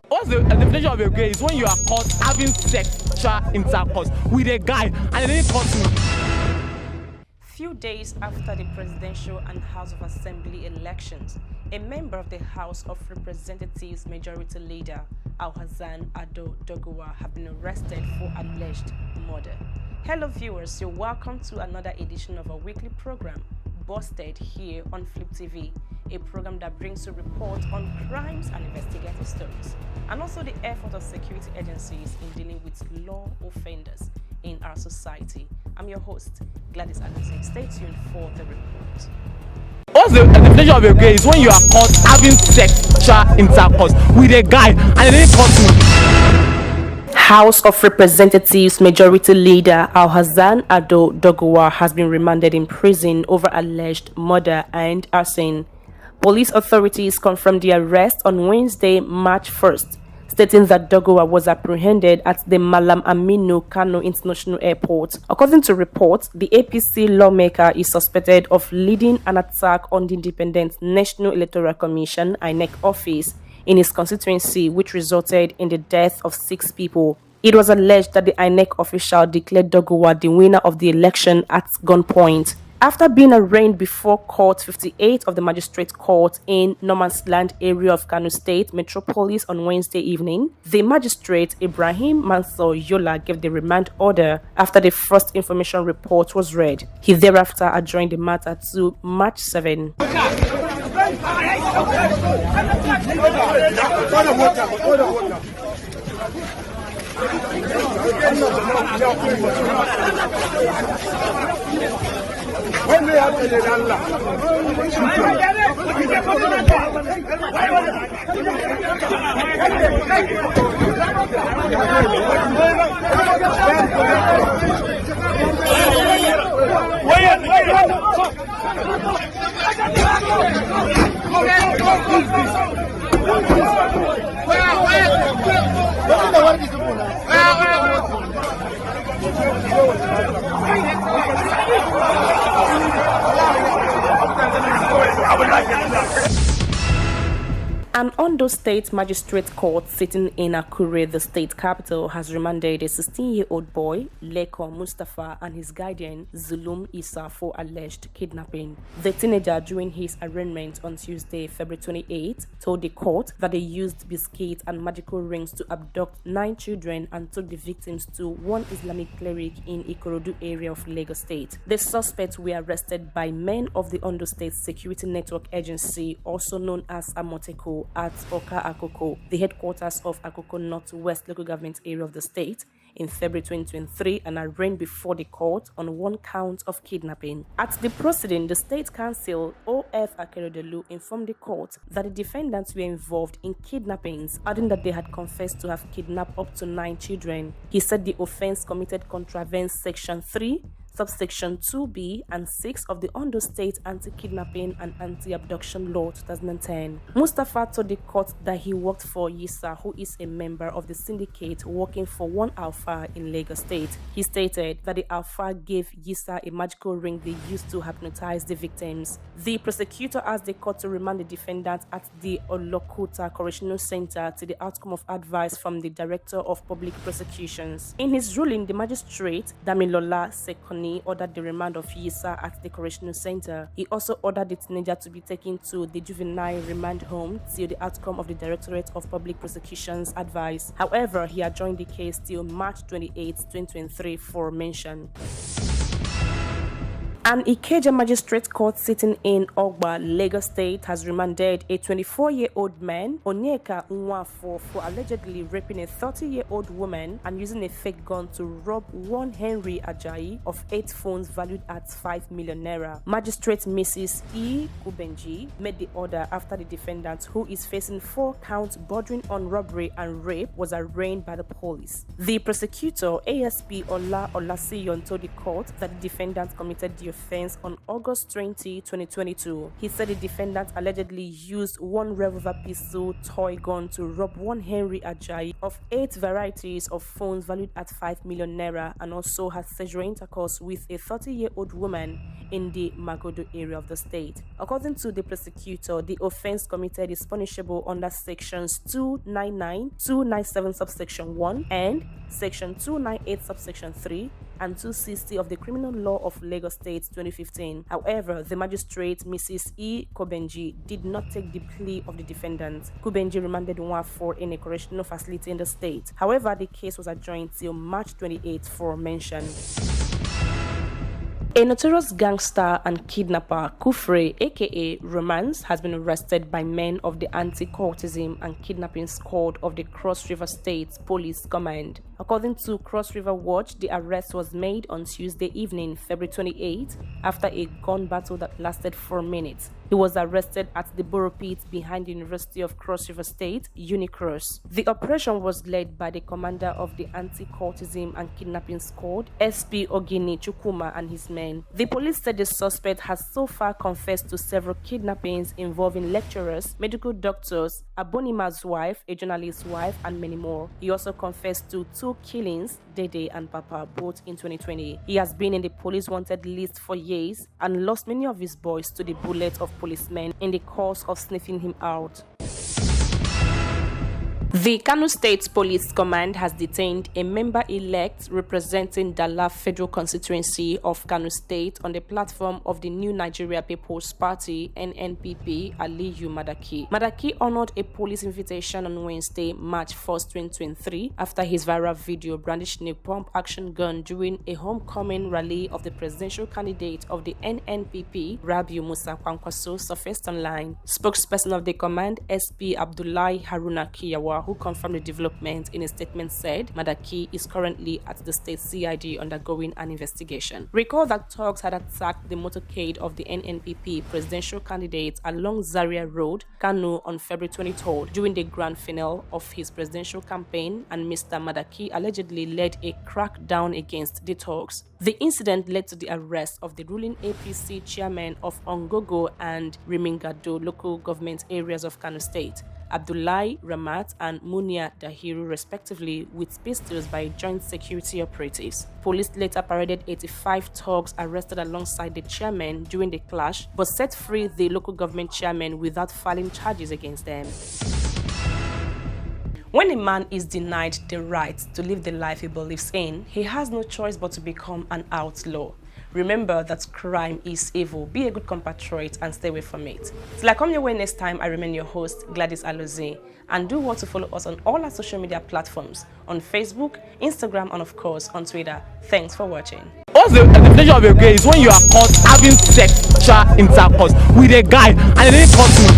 What's the definition of a gay? Is when you are caught having sexual intercourse with a guy and they didn't caught me. Few days after the presidential and House of Assembly elections, a member of the House of Representatives Majority Leader Al-Hassan Ado Doguwa have been arrested for alleged murder. Hello viewers, you're welcome to another edition of our weekly program, Busted, here on Flip TV, a program that brings you reports on crimes and investigative stories, and also the effort of security agencies in dealing with law offenders in our society. I'm your host, Gladys Aluzi. Stay tuned for the report. What's the definition of a gay? Is when you are caught having sexual intercourse with a guy and they didn't caught me. House of Representatives Majority Leader Al-Hassan Ado Doguwa has been remanded in prison over alleged murder and arson. Police authorities confirmed the arrest on Wednesday, March 1st, stating that Doguwa was apprehended at the Malam Aminu Kano International Airport. According to reports, the APC lawmaker is suspected of leading an attack on the Independent National Electoral Commission (INEC) office in his constituency, which resulted in the death of 6 people. It was alleged that the INEC official declared Doguwa the winner of the election at gunpoint. After being arraigned before Court 58 of the Magistrate Court in Nomansland area of Kano State Metropolis on Wednesday evening, the magistrate Ibrahim Mansur Yola gave the remand order after the first information report was read. He thereafter adjourned the matter to March 7. An Ondo State Magistrate Court sitting in Akure, the state capital, has remanded a 16-year-old boy, Leko Mustafa, and his guardian, Zulum Isa, for alleged kidnapping. The teenager, during his arraignment on Tuesday, February 28, told the court that they used biscuits and magical rings to abduct 9 children and took the victims to one Islamic cleric in Ikorodu area of Lagos State. The suspects were arrested by men of the Ondo State Security Network Agency, also known as Amoteco, at Oka Akoko, the headquarters of Akoko Northwest Local Government Area of the state, in February 2023, and arraigned before the court on 1 count of kidnapping. At the proceeding, the State Counsel O.F. Akeredolu informed the court that the defendants were involved in kidnappings, adding that they had confessed to have kidnapped up to 9 children. He said the offense committed contravenes Section 3, Subsection 2B and 6 of the Ondo State Anti-Kidnapping and Anti-Abduction Law 2010. Mustafa told the court that he worked for Yisa, who is a member of the syndicate working for one Alpha in Lagos State. He stated that the Alpha gave Yisa a magical ring they used to hypnotize the victims. The prosecutor asked the court to remand the defendant at the Olokuta Correctional Center to the outcome of advice from the Director of Public Prosecutions. In his ruling, the magistrate, Damilola Sekoni, ordered the remand of Yisa at the Correctional Center. He also ordered the teenager to be taken to the juvenile remand home till the outcome of the Directorate of Public Prosecutions advice. However, he adjourned the case till March 28, 2023 for mention. An Ikeja Magistrate Court sitting in Ogba, Lagos State, has remanded a 24-year-old man, Onyeka Nwafo, for allegedly raping a 30-year-old woman and using a fake gun to rob one Henry Ajayi of 8 phones valued at 5 million naira. Magistrate Mrs. E. Kubenji made the order after the defendant, who is facing 4 counts bordering on robbery and rape, was arraigned by the police. The prosecutor, ASP Ola Olasiyon, told the court that the defendant committed the offense on August 20, 2022. He said the defendant allegedly used one revolver pistol toy gun to rob one Henry Ajayi of 8 varieties of phones valued at 5 million naira and also had sexual intercourse with a 30-year-old woman in the Magodo area of the state. According to the prosecutor, the offense committed is punishable under sections 299, 297 subsection 1 and section 298 subsection 3 and 260 of the Criminal Law of Lagos State 2015. However, the magistrate, Mrs. E. Kubenji, did not take the plea of the defendant. Kubenji remanded Nwafor in a correctional facility in the state. However, the case was adjourned till March 28 for mention. A notorious gangster and kidnapper, Kufre, aka Romance, has been arrested by men of the Anti-Cultism and Kidnapping Squad of the Cross River State Police Command. According to Cross River Watch, the arrest was made on Tuesday evening, February 28, after a gun battle that lasted 4 minutes. He was arrested at the Borough Pit behind the University of Cross River State, Unicross. The operation was led by the commander of the Anti-Cultism and Kidnapping Squad, SP Ogini Chukuma, and his men. The police said the suspect has so far confessed to several kidnappings involving lecturers, medical doctors, Abonima's wife, a journalist's wife, and many more. He also confessed to 2 killings, Dede and Papa, both in 2020. He has been in the police wanted list for years and lost many of his boys to the bullets of policemen in the course of sniffing him out. The Kano State Police Command has detained a member-elect representing Dala Federal Constituency of Kano State on the platform of the New Nigeria People's Party (NNPP), Aliyu Madaki. Madaki honored a police invitation on Wednesday, March 1, 2023, after his viral video brandishing a pump action gun during a homecoming rally of the presidential candidate of the NNPP, Rabiu Musa Kwankwaso, surfaced online. Spokesperson of the command, SP Abdullahi Haruna Kiyawa, who confirmed the development in a statement, said Madaki is currently at the state CID undergoing an investigation. Recall that thugs had attacked the motorcade of the NNPP presidential candidate along Zaria Road, Kano, on February 23rd during the grand finale of his presidential campaign, and Mr. Madaki allegedly led a crackdown against the thugs. The incident led to the arrest of the ruling APC chairman of Ongogo and Rimingado local government areas of Kano State, Abdullahi Ramat and Munia Dahiru, respectively, with pistols by joint security operatives. Police later paraded 85 thugs arrested alongside the chairman during the clash, but set free the local government chairman without filing charges against them. When a man is denied the right to live the life he believes in, he has no choice but to become an outlaw. Remember that crime is evil. Be a good compatriot and stay away from it. Till I come your way next time, I remain your host, Gladys Alozie. And do want to follow us on all our social media platforms, on Facebook, Instagram, and of course on Twitter. Thanks for watching. What's the definition of a gay is when you are caught having sexual intercourse with a guy and they didn't caught you.